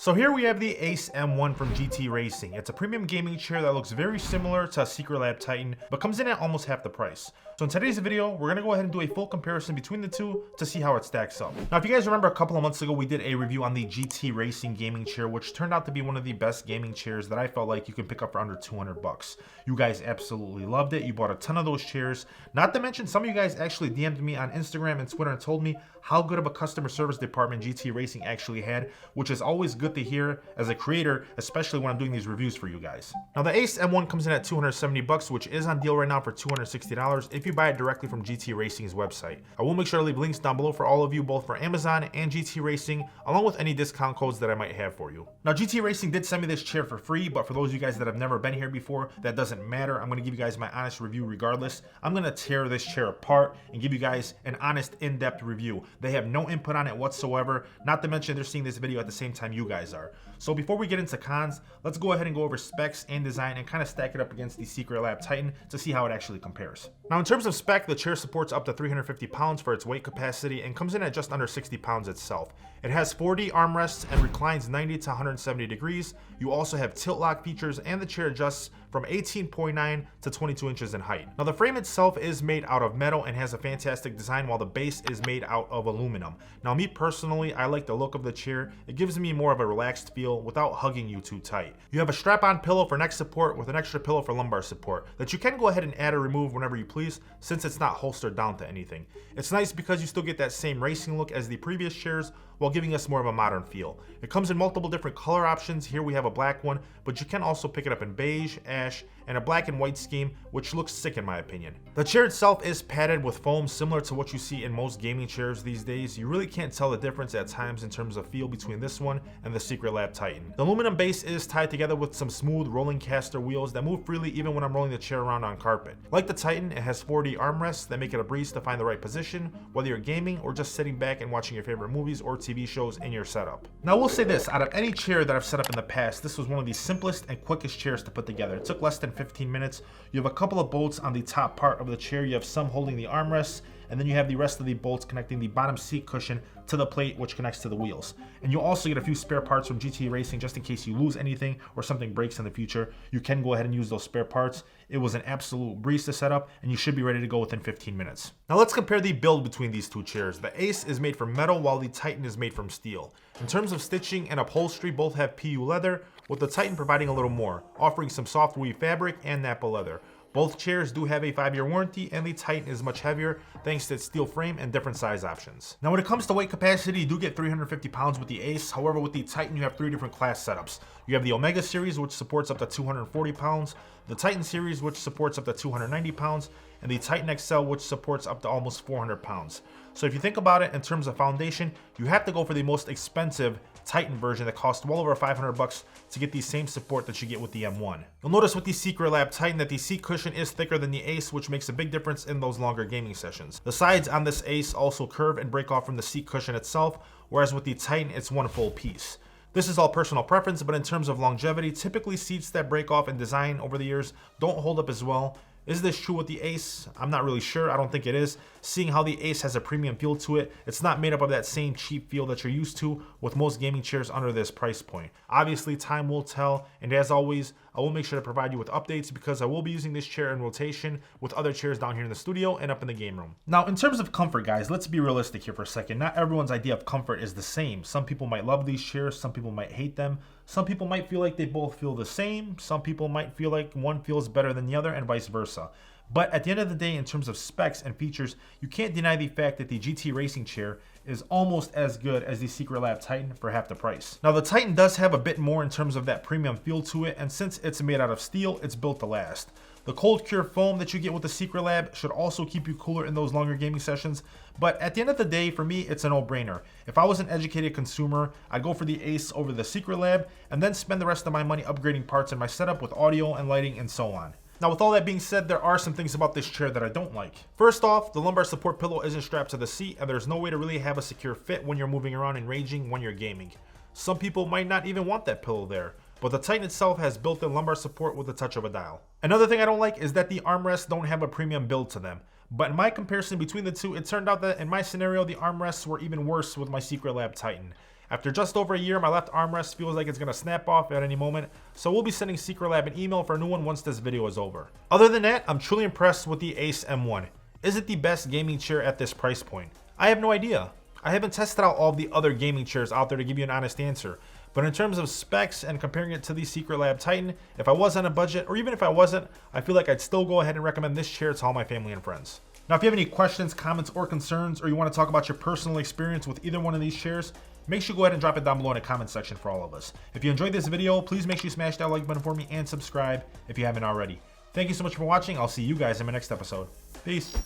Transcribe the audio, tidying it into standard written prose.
So here we have the Ace M1 from GT Racing. It's a premium gaming chair that looks very similar to a Secretlab Titan, but comes in at almost half the price. So in today's video, we're gonna go ahead and do a full comparison between the two to see how it stacks up. Now, if you guys remember a couple of months ago, we did a review on the GT Racing gaming chair, which turned out to be one of the best gaming chairs that I felt like you could pick up for under 200 bucks. You guys absolutely loved it. You bought a ton of those chairs. Not to mention, some of you guys actually DM'd me on Instagram and Twitter and told me how good of a customer service department GT Racing actually had, which is always good to hear as a creator, especially when I'm doing these reviews for you guys. Now, the Ace M1 comes in at 270 bucks, which is on deal right now for $260 if you buy it directly from GT Racing's website. I will make sure to leave links down below for all of you, both for Amazon and GT Racing, along with any discount codes that I might have for you. Now, GT Racing did send me this chair for free, but for those of you guys that have never been here before, that doesn't matter. I'm gonna give you guys my honest review regardless. I'm gonna tear this chair apart and give you guys an honest, in-depth review. They have no input on it whatsoever, not to mention they're seeing this video at the same time you guys are. So before we get into cons, let's go ahead and go over specs and design and kind of stack it up against the Secretlab Titan to see how it actually compares. Now, in terms of spec, the chair supports up to 350 pounds for its weight capacity and comes in at just under 60 pounds itself. It has 4D armrests and reclines 90 to 170 degrees. You also have tilt lock features, and the chair adjusts from 18.9 to 22 inches in height. Now, the frame itself is made out of metal and has a fantastic design, while the base is made out of aluminum. Now, me personally, I like the look of the chair. It gives me more of a relaxed feel without hugging you too tight. You have a strap-on pillow for neck support with an extra pillow for lumbar support that you can go ahead and add or remove whenever you please, since it's not holstered down to anything. It's nice because you still get that same racing look as the previous chairs while giving us more of a modern feel. It comes in multiple different color options. Here we have a black one, but you can also pick it up in beige, ash, and a black and white scheme, which looks sick in my opinion. The chair itself is padded with foam similar to what you see in most gaming chairs these days. You really can't tell the difference at times in terms of feel between this one and the Secretlab Titan. The aluminum base is tied together with some smooth rolling caster wheels that move freely even when I'm rolling the chair around on carpet. Like the Titan, it has 4D armrests that make it a breeze to find the right position, whether you're gaming or just sitting back and watching your favorite movies or TV shows in your setup. Now, I will say this, out of any chair that I've set up in the past, this was one of the simplest and quickest chairs to put together. It took less than 15 minutes. You have a couple of bolts on the top part of the chair. You have some holding the armrests, and then you have the rest of the bolts connecting the bottom seat cushion to the plate, which connects to the wheels. And you'll also get a few spare parts from GT Racing just in case you lose anything or something breaks in the future. You can go ahead and use those spare parts. It was an absolute breeze to set up, and you should be ready to go within 15 minutes. Now let's compare the build between these two chairs. The Ace is made from metal while the Titan is made from steel. In terms of stitching and upholstery, both have PU leather, with the Titan providing a little more, offering some soft woolly fabric and Nappa leather. Both chairs do have a 5-year warranty, and the Titan is much heavier thanks to its steel frame and different size options. Now, when it comes to weight capacity, you do get 350 pounds with the Ace. However, with the Titan, you have 3 different class setups. You have the Omega series, which supports up to 240 pounds, the Titan series, which supports up to 290 pounds, and the Titan XL, which supports up to almost 400 pounds. So if you think about it in terms of foundation, you have to go for the most expensive Titan version that costs well over 500 bucks to get the same support that you get with the M1. You'll notice with the Secretlab Titan that the seat cushion is thicker than the Ace, which makes a big difference in those longer gaming sessions. The sides on this Ace also curve and break off from the seat cushion itself, whereas with the Titan, it's one full piece. This is all personal preference, but in terms of longevity, typically seats that break off in design over the years don't hold up as well. Is this true with the Ace? I'm not really sure. I don't think it is. Seeing how the Ace has a premium feel to it, it's not made up of that same cheap feel that you're used to with most gaming chairs under this price point. Obviously, time will tell, and as always, I will make sure to provide you with updates because I will be using this chair in rotation with other chairs down here in the studio and up in the game room. Now, in terms of comfort, guys, let's be realistic here for a second. Not everyone's idea of comfort is the same. Some people might love these chairs, some people might hate them. Some people might feel like they both feel the same. Some people might feel like one feels better than the other, and vice versa. But at the end of the day, in terms of specs and features, you can't deny the fact that the GT Racing chair is almost as good as the Secretlab Titan for half the price. Now, the Titan does have a bit more in terms of that premium feel to it, and since it's made out of steel, it's built to last. The cold cure foam that you get with the Secretlab should also keep you cooler in those longer gaming sessions, but at the end of the day, for me, it's a no-brainer. If I was an educated consumer, I'd go for the Ace over the Secretlab, and then spend the rest of my money upgrading parts in my setup with audio and lighting and so on. Now, with all that being said, there are some things about this chair that I don't like. First off, the lumbar support pillow isn't strapped to the seat, and there's no way to really have a secure fit when you're moving around and raging when you're gaming. Some people might not even want that pillow there, but the Titan itself has built-in lumbar support with the touch of a dial. Another thing I don't like is that the armrests don't have a premium build to them. But in my comparison between the two, it turned out that in my scenario, the armrests were even worse with my Secretlab Titan. After just over a year, my left armrest feels like it's gonna snap off at any moment, so we'll be sending Secretlab an email for a new one once this video is over. Other than that, I'm truly impressed with the Ace M1. Is it the best gaming chair at this price point? I have no idea. I haven't tested out all the other gaming chairs out there to give you an honest answer, but in terms of specs and comparing it to the Secretlab Titan, if I was on a budget, or even if I wasn't, I feel like I'd still go ahead and recommend this chair to all my family and friends. Now, if you have any questions, comments, or concerns, or you want to talk about your personal experience with either one of these chairs, make sure you go ahead and drop it down below in the comment section for all of us. If you enjoyed this video, please make sure you smash that like button for me and subscribe if you haven't already. Thank you so much for watching. I'll see you guys in my next episode. Peace.